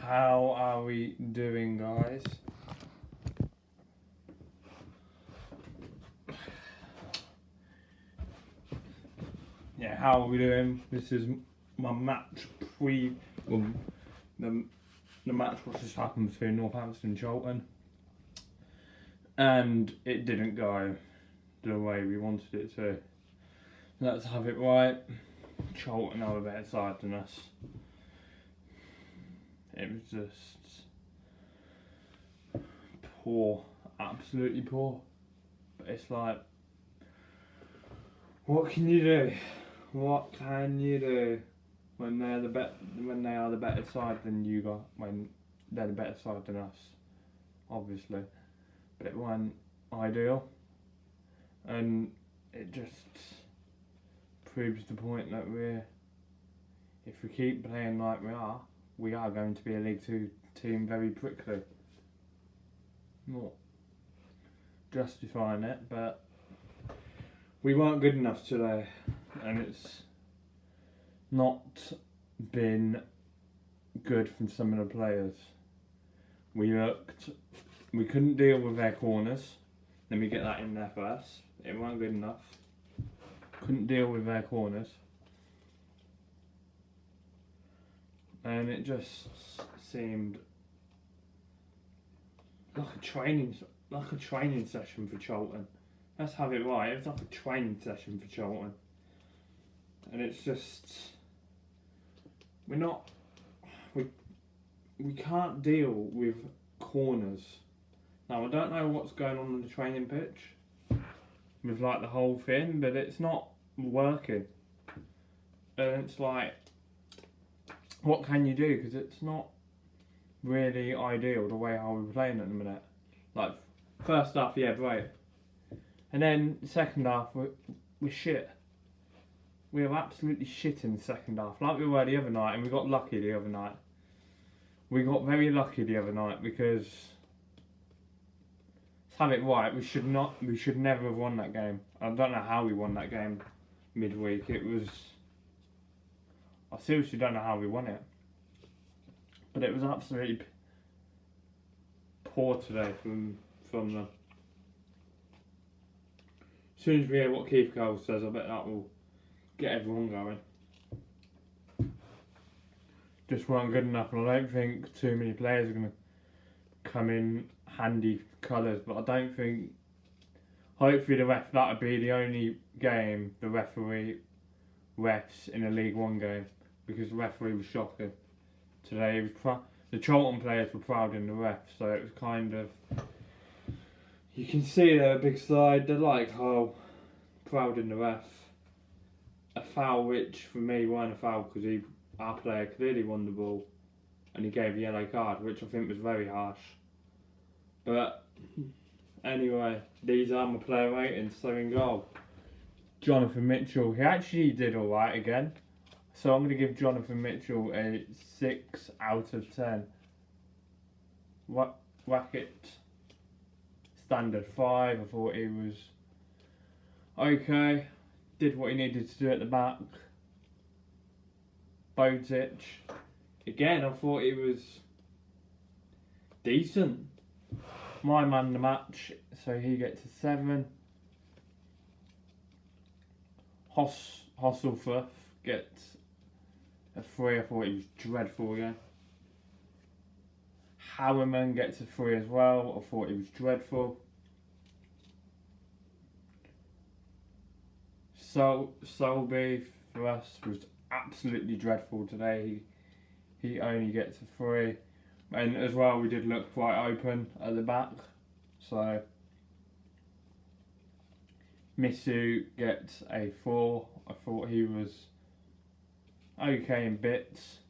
How are we doing, guys? Yeah, how are we doing? This is my match well, the, the match what just happened between Northampton and Charlton. And it didn't go the way we wanted it to. Let's have it right. Charlton are a better side than us. It was just poor, absolutely poor. But it's like, what can you do? What can you do when they are the better side than you got? When they're the better side than us, obviously. But it wasn't ideal, and it just proves the point that if we keep playing like we are going to be a League Two team very quickly. Not justifying it, but we weren't good enough today, and it's not been good from some of the players. We couldn't deal with their corners. Let me get that in there first. It weren't good enough. Couldn't deal with their corners. And it just seemed like a training session for Charlton. Let's have it right. It was like a training session for Charlton. And it's just we can't deal with corners. Now I don't know what's going on the training pitch with like the whole thing, but it's not working. And it's like, what can you do? Because it's not really ideal the way how we're playing at the minute. Like first half, yeah, great, and then second half we're shit. We were absolutely shit in the second half, like we were the other night, and we got lucky the other night. We got very lucky the other night because, let's have it right, we should never have won that game. I don't know how we won that game midweek. I seriously don't know how we won it. But it was absolutely poor today from them. As soon as we hear what Keith Cole says, I bet that will get everyone going. Just weren't good enough, and I don't think too many players are going to come in handy colours, but I don't think, hopefully that'll be the only game the referee refs in a League One game, because the referee was shocking today. The Charlton players were proud in the ref, so it was kind of, you can see they're a big side. They're like, oh, proud in the ref. A foul which for me weren't a foul because our player clearly won the ball, and he gave a yellow card, which I think was very harsh. But anyway, these are my player ratings. So in goal, Jonathan Mitchell. He actually did all right again. So I'm going to give Jonathan Mitchell a 6 out of 10. Wackett, standard 5. I thought he was okay. Did what he needed to do at the back. Botic, again, I thought he was decent. My man of the match, so he gets a 7. Hasselfluth gets a 3. I thought he was dreadful again. Harriman gets a 3 as well. I thought he was dreadful. Selby for us was absolutely dreadful today. He only gets a 3. And as well, we did look quite open at the back. So Misu gets a 4. I thought he was okay in bits.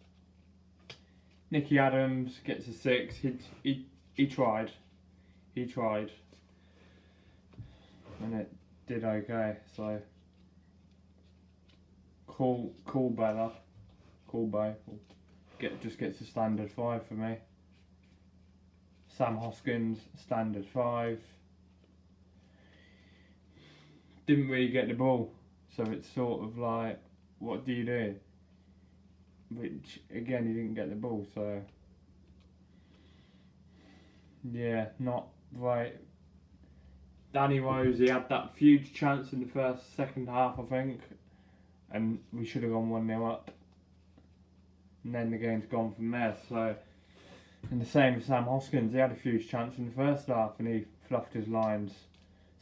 Nicky Adams gets a 6. He tried. He tried. And it did okay. So cool better. Cool boy. Just gets a standard 5 for me. Sam Hoskins, standard 5. Didn't really get the ball, so it's sort of like, what do you do? Which again, he didn't get the ball, so Yeah, not right. Danny Rose, he had that huge chance in the second half, I think, and we should have gone 1-0 up. And then the game's gone from there. So, and the same with Sam Hoskins, he had a huge chance in the first half and he fluffed his lines.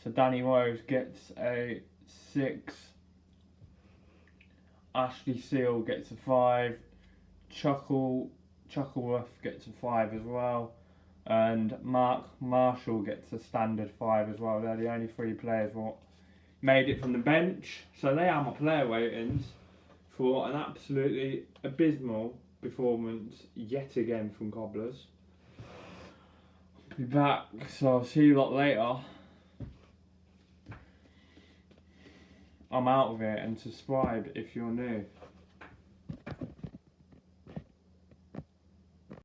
So Danny Rose gets a 6. Ashley Seal gets a 5. Chuckleworth gets a 5 as well. And Mark Marshall gets a standard 5 as well. They're the only 3 players what made it from the bench. So they are my player ratings for an absolutely abysmal performance yet again from Cobblers. Be back, so I'll see you lot later. I'm out of it, and subscribe if you're new.